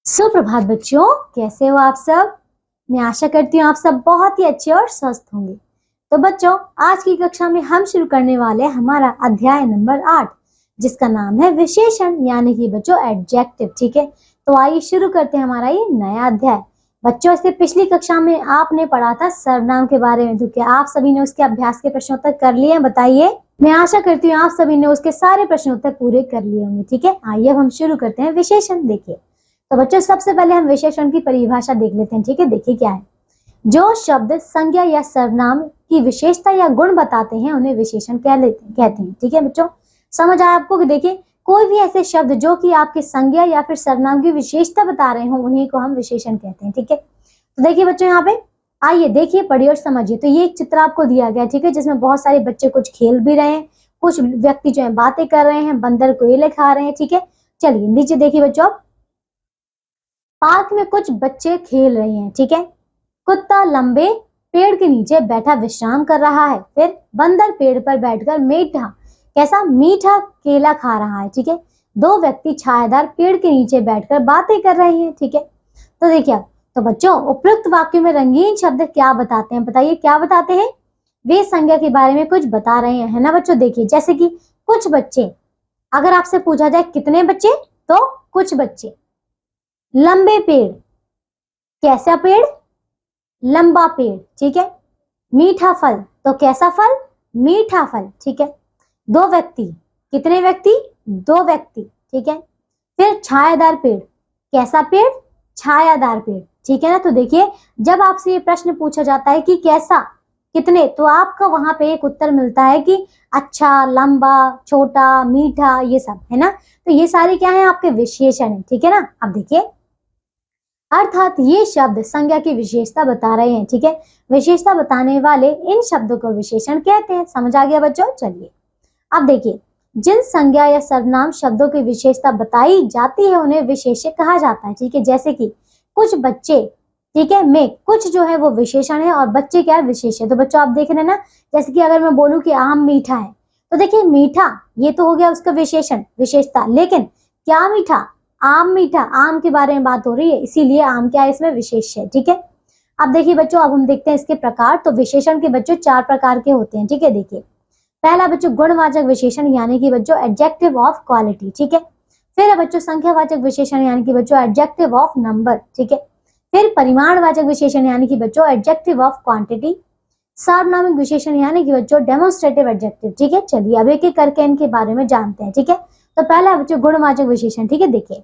सुप्रभात बच्चों, कैसे हो आप सब। मैं आशा करती हूँ आप सब बहुत ही अच्छे और स्वस्थ होंगे। तो बच्चों, आज की कक्षा में हम शुरू करने वाले हैं हमारा अध्याय नंबर 8, जिसका नाम है विशेषण, यानी कि बच्चों एडजेक्टिव। ठीक है, तो आइए शुरू करते हैं हमारा ये नया अध्याय। बच्चों, इससे पिछली कक्षा में आपने पढ़ा था सर्वनाम के बारे में, तो क्या आप सभी ने उसके अभ्यास के प्रश्नोत्तर कर लिए हैं? बताइए। मैं आशा करती हूँ आप सभी ने उसके सारे प्रश्नोत्तर पूरे कर लिए होंगे। ठीक है, आइए अब हम शुरू करते हैं विशेषण। देखिए, तो बच्चों सबसे पहले हम विशेषण की परिभाषा देख लेते हैं। ठीक है, देखिए क्या है। जो शब्द संज्ञा या सर्वनाम की विशेषता या गुण बताते हैं उन्हें विशेषण कहते हैं। ठीक है बच्चों, समझ आया आपको कि देखिए कोई भी ऐसे शब्द जो कि आपकी संज्ञा या फिर सर्वनाम की विशेषता बता रहे हो उन्हीं को हम विशेषण कहते हैं। ठीक है, तो देखिए बच्चों यहाँ पे आइए देखिए, पढ़िए और समझिए। तो ये एक चित्र आपको दिया गया, ठीक है, जिसमें बहुत सारे बच्चे कुछ खेल भी रहे हैं, कुछ व्यक्ति जो है बातें कर रहे हैं, बंदर कोयले खा रहे हैं। ठीक है, चलिए नीचे देखिए बच्चों। पार्क में कुछ बच्चे खेल रहे हैं। ठीक है, कुत्ता लंबे पेड़ के नीचे बैठा विश्राम कर रहा है। फिर बंदर पेड़ पर बैठकर मीठा केला खा रहा है। ठीक है, दो व्यक्ति छायादार पेड़ के नीचे बैठकर बातें कर रहे हैं। ठीक है, तो देखिए, तो बच्चों उपयुक्त वाक्यों में रंगीन शब्द क्या बताते हैं? बताइए क्या बताते हैं? वे संज्ञा के बारे में कुछ बता रहे हैं, है ना बच्चों। देखिए जैसे कि कुछ बच्चे, अगर आपसे पूछा जाए कितने बच्चे, तो कुछ बच्चे। लंबे पेड़, कैसा पेड़? लंबा पेड़। ठीक है, मीठा फल, तो कैसा फल? मीठा फल। ठीक है, दो व्यक्ति, कितने व्यक्ति? दो व्यक्ति। ठीक है, फिर छायादार पेड़, कैसा पेड़? छायादार पेड़। ठीक है ना, तो देखिए जब आपसे ये प्रश्न पूछा जाता है कि कैसा, कितने, तो आपका वहां पे एक उत्तर मिलता है कि अच्छा, लंबा, छोटा, मीठा, ये सब, है ना। तो ये सारे क्या है? आपके विशेषण है। ठीक है ना, अब देखिए अर्थात ये शब्द संज्ञा की विशेषता बता रहे हैं। ठीक है, विशेषता बताने वाले इन शब्दों को विशेषण कहते हैं। समझ आ गया बच्चों? चलिए अब देखिए, जिन संज्ञा या सर्वनाम शब्दों की विशेषता बताई जाती है उन्हें विशेष्य कहा जाता है। ठीक है, जैसे कि कुछ बच्चे, ठीक है, में कुछ जो है वो विशेषण है और बच्चे क्या है? विशेष्य। तो बच्चों आप देख रहे हैं ना, जैसे कि अगर मैं बोलूं कि आम मीठा है, तो देखिए मीठा ये तो हो गया उसका विशेषण, विशेषता, लेकिन क्या मीठा? आम मीठा, आम के बारे में बात हो रही है, इसीलिए आम क्या है? इसमें विशेष है। ठीक है, अब देखिए बच्चों, अब हम देखते हैं इसके प्रकार। तो विशेषण के बच्चों 4 प्रकार के होते हैं। ठीक है, देखिए पहला बच्चों गुणवाचक विशेषण, यानी कि बच्चों एडजेक्टिव ऑफ क्वालिटी। ठीक है, फिर है बच्चों संख्यावाचक विशेषण, यानी कि बच्चों एडजेक्टिव ऑफ नंबर। ठीक है, फिर परिमाणवाचक विशेषण, यानी कि बच्चों एडजेक्टिव ऑफ क्वांटिटी। सार्वनामिक विशेषण, यानी कि बच्चों डेमोन्स्ट्रेटिव एडजेक्टिव। ठीक है, चलिए अब एक एक करके इनके बारे में जानते हैं। ठीक है, तो पहला बच्चों गुणवाचक विशेषण। ठीक है, देखिए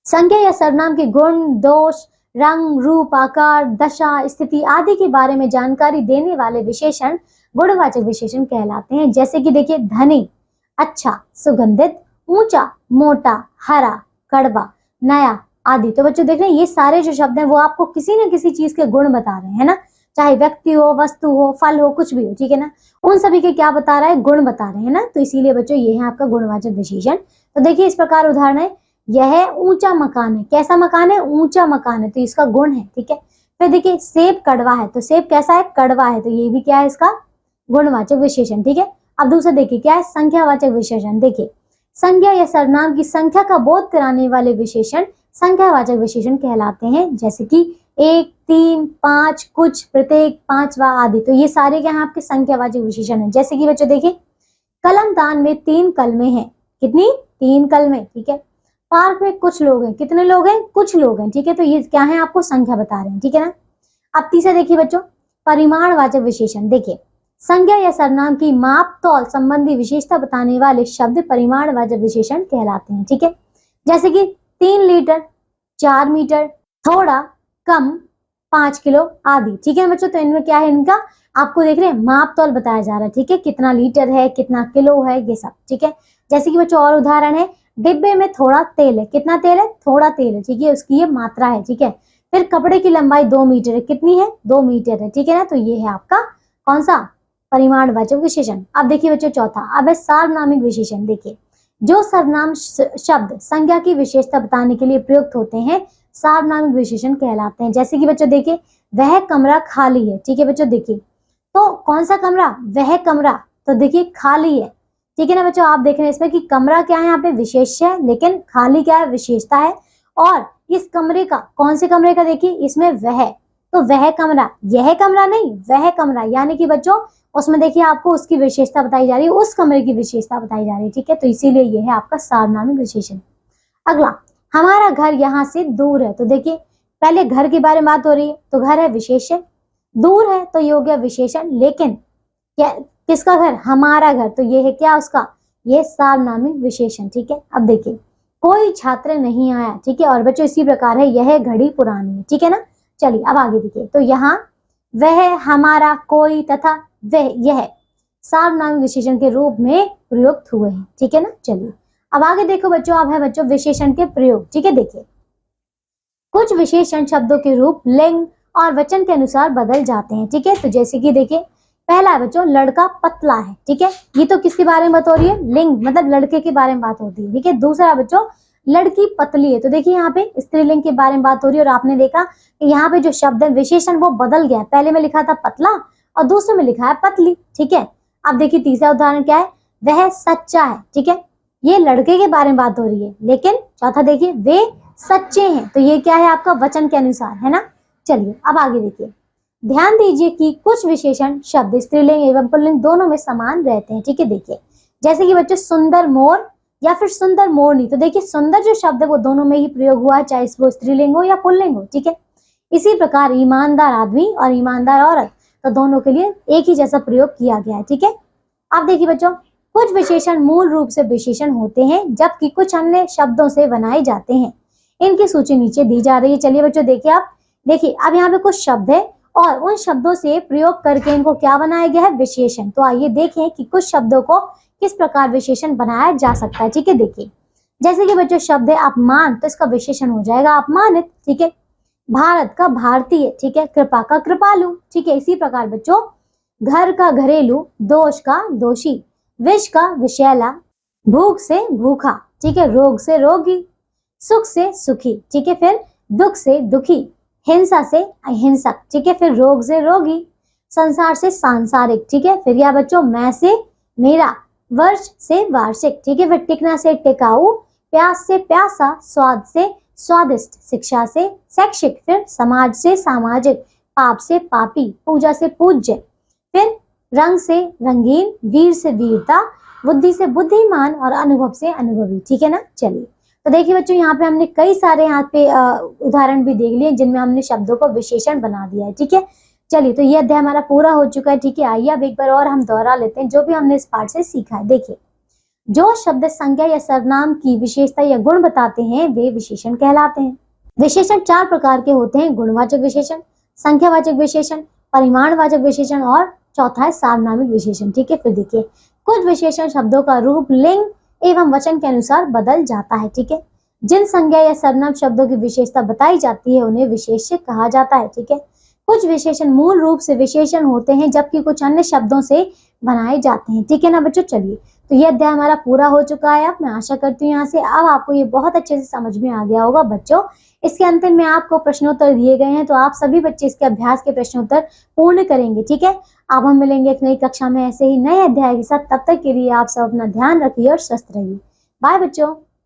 संज्ञा या सर्वनाम के गुण, दोष, रंग, रूप, आकार, दशा, स्थिति आदि के बारे में जानकारी देने वाले विशेषण गुणवाचक विशेषण कहलाते हैं। जैसे कि देखिए धनी, अच्छा, सुगंधित, ऊंचा, मोटा, हरा, कड़वा, नया आदि। तो बच्चों देख रहे हैं ये सारे जो शब्द हैं वो आपको किसी न किसी चीज के गुण बता रहे हैं, है ना। चाहे व्यक्ति हो, वस्तु हो, फल हो, कुछ भी हो। ठीक है ना, उन सभी के क्या बता रहा है? गुण बता रहे हैं ना। तो इसीलिए बच्चों ये है आपका गुणवाचक विशेषण। तो देखिए इस प्रकार उदाहरण है, यह ऊंचा मकान है। कैसा मकान है? ऊंचा मकान है, तो इसका गुण है। ठीक है, फिर देखिए सेब कड़वा है, तो सेब कैसा है? कड़वा है, तो ये भी क्या है? इसका गुणवाचक विशेषण। ठीक है, अब दूसरा देखिए क्या है? संख्यावाचक विशेषण। देखिए संज्ञा या सर्वनाम की संख्या का बोध कराने वाले विशेषण संख्यावाचक विशेषण कहलाते हैं। जैसे कि 1, 3, 5, कुछ, प्रत्येक, पांचवा आदि। तो ये सारे क्या है? आपके संख्यावाचक विशेषण है। जैसे कि बच्चों देखिए कलमदान में 3 कलमें हैं। कितनी? 3 कलमें। ठीक है, पार्क में कुछ लोग हैं। कितने लोग हैं? कुछ लोग हैं। ठीक है, तो ये क्या है? आपको संख्या बता रहे हैं। ठीक है ना, अब तीसरा देखिए बच्चों परिमाणवाचक विशेषण। देखिए संज्ञा या सर्वनाम की माप तौल संबंधी विशेषता बताने वाले शब्द परिमाणवाचक विशेषण कहलाते हैं। ठीक है, जैसे कि 3 लीटर, 4 मीटर, थोड़ा, कम, 5 किलो आदि। ठीक है बच्चों, तो इनमें क्या है? इनका आपको देख रहे हैं माप तौल बताया जा रहा है। ठीक है, कितना लीटर है, कितना किलो है, ये सब। ठीक है, जैसे कि बच्चों और उदाहरण है, डिब्बे में थोड़ा तेल है। कितना तेल है? थोड़ा तेल है। ठीक है, उसकी ये मात्रा है। ठीक है, फिर कपड़े की लंबाई 2 मीटर है। कितनी है? 2 मीटर है। ठीक है ना, तो ये है आपका कौन सा? परिमाणवाचक विशेषण। अब देखिए बच्चों चौथा, अब है सार्वनामिक विशेषण। देखिए जो सर्वनाम शब्द संज्ञा की विशेषता बताने के लिए प्रयुक्त होते हैं सार्वनामिक विशेषण कहलाते हैं। जैसे कि बच्चों देखिए वह कमरा खाली है। ठीक है बच्चों, देखिए तो कौन सा कमरा? वह कमरा, तो देखिए खाली है। ठीक है ना बच्चों, आप देख रहे हैं इसमें कि कमरा क्या है? यहाँ पे विशेष्य है, लेकिन खाली क्या है? विशेषता है। और इस कमरे का, कौन से कमरे का, देखिए इसमें वह, तो वह कमरा, यह कमरा नहीं, वह कमरा, यानी कि बच्चों उसमें देखिए आपको उसकी विशेषता बताई जा रही है, उस कमरे की विशेषता बताई जा रही है, ठीक है। तो इसीलिए यह है आपका सार्वनामिक विशेषण। अगला, हमारा घर यहाँ से दूर है, तो देखिए पहले घर के बारे में बात हो रही है, तो घर है विशेषण, दूर है तो ये हो गया विशेषण, लेकिन क्या, किसका घर, हमारा घर, तो ये है क्या उसका, ये सार्वनामिक विशेषण, ठीक है। अब देखिए कोई छात्र नहीं आया, ठीक है, और बच्चों इसी प्रकार है यह घड़ी पुरानी है, ठीक है ना। चलिए अब आगे देखिए, तो यहाँ वह, हमारा, कोई तथा वह, यह सार्वनामिक विशेषण के रूप में प्रयुक्त हुए हैं, ठीक है ना। चलिए अब आगे देखो बच्चों, अब है बच्चों विशेषण के प्रयोग, ठीक है। देखिए कुछ विशेषण शब्दों के रूप लिंग और वचन के अनुसार बदल जाते हैं, ठीक है। तो जैसे कि देखिए पहला है बच्चों लड़का पतला है, ठीक है, ये तो किसके बारे में बात हो रही है, लिंग मतलब लड़के के बारे में बात होती है, ठीक है। दूसरा बच्चों लड़की पतली है, तो देखिए यहाँ पे स्त्रीलिंग के बारे में बात हो रही है, और आपने देखा कि यहाँ पे जो शब्द है विशेषण वो बदल गया, पहले में लिखा था पतला और दूसरे में लिखा है पतली, ठीक है। अब देखिए तीसरा उदाहरण क्या है, वह सच्चा है, ठीक है, ये लड़के के बारे में बात हो रही है, लेकिन चौथा देखिए वे सच्चे हैं, तो ये क्या है आपका वचन के अनुसार, है ना। चलिए अब आगे देखिए, ध्यान दीजिए कि कुछ विशेषण शब्द स्त्रीलिंग एवं पुल्लिंग दोनों में समान रहते हैं, ठीक है। देखिए जैसे कि बच्चों सुंदर मोर या फिर सुंदर मोरनी, तो देखिए सुंदर जो शब्द है वो दोनों में ही प्रयोग हुआ है, चाहे वो स्त्रीलिंग हो या पुल्लिंग हो, ठीक है। इसी प्रकार ईमानदार आदमी और ईमानदार औरत, तो दोनों के लिए एक ही जैसा प्रयोग किया गया है, ठीक है। अब देखिए बच्चों कुछ विशेषण मूल रूप से विशेषण होते हैं, जबकि कुछ अन्य शब्दों से बनाए जाते हैं। इनकी सूची नीचे दी जा रही है। चलिए बच्चों देखिए, आप देखिए अब यहाँ पे कुछ शब्द है और उन शब्दों से प्रयोग करके इनको क्या बनाया गया है, विशेषण। तो आइए देखें कि कुछ शब्दों को किस प्रकार विशेषण बनाया जा सकता है, ठीक है। देखिए जैसे कि बच्चों शब्द है अपमान, तो इसका विशेषण हो जाएगा अपमानित, ठीक है। भारत का भारतीय, ठीक है, कृपा का कृपालु, ठीक है। इसी प्रकार बच्चों घर का घरेलू, दोष का दोषी, विष का विषैला, भूख से भूखा, ठीक है, रोग से रोगी, सुख से सुखी, ठीक है, फिर दुख से दुखी, हिंसा से अहिंसक, ठीक है, फिर रोग से रोगी, संसार से सांसारिक, ठीक है, फिर यह बच्चों मैं से मेरा, वर्ष से वार्षिक, ठीक है, फिर टिकना से टिकाऊ, प्यास से प्यासा, स्वाद से स्वादिष्ट, शिक्षा से शैक्षिक, फिर समाज से सामाजिक, पाप से पापी, पूजा से पूज्य, फिर रंग से रंगीन, वीर से वीरता, बुद्धि से बुद्धिमान और अनुभव से अनुभवी, ठीक है ना। चलिए तो देखिए बच्चों यहाँ पे हमने कई सारे यहाँ पे उदाहरण भी देख लिए जिनमें हमने शब्दों को विशेषण बना दिया है, ठीक है। चलिए तो ये अध्याय हमारा पूरा हो चुका है, ठीक है। आइए अब एक बार और हम दोहरा लेते हैं जो भी हमने इस पाठ से सीखा है। देखिए जो शब्द संज्ञा या सर्वनाम की विशेषता या गुण बताते हैं वे विशेषण कहलाते हैं। विशेषण चार प्रकार के होते हैं, गुणवाचक विशेषण, संख्यावाचक विशेषण, परिमाणवाचक विशेषण और चौथा है सार्वनामिक विशेषण, ठीक है। फिर देखिए कुछ विशेषण शब्दों का रूप लिंग एवं वचन के अनुसार बदल जाता है, ठीक है। जिन संज्ञा या सर्वनाम शब्दों की विशेषता बताई जाती है उन्हें विशेष्य कहा जाता है, ठीक है। कुछ विशेषण मूल रूप से विशेषण होते हैं जबकि कुछ अन्य शब्दों से बनाए जाते हैं, ठीक है ना बच्चों। चलिए तो ये अध्याय हमारा पूरा हो चुका है। अब मैं आशा करती हूँ यहाँ से अब आपको ये बहुत अच्छे से समझ में आ गया होगा बच्चों। इसके अंतिम में आपको प्रश्नोत्तर दिए गए हैं, तो आप सभी बच्चे इसके अभ्यास के प्रश्नोत्तर पूर्ण करेंगे, ठीक है। अब हम मिलेंगे एक नई कक्षा में ऐसे ही नए अध्याय के साथ। तब तक के लिए आप सब अपना ध्यान रखिए और स्वस्थ रहिए। बाय बच्चों।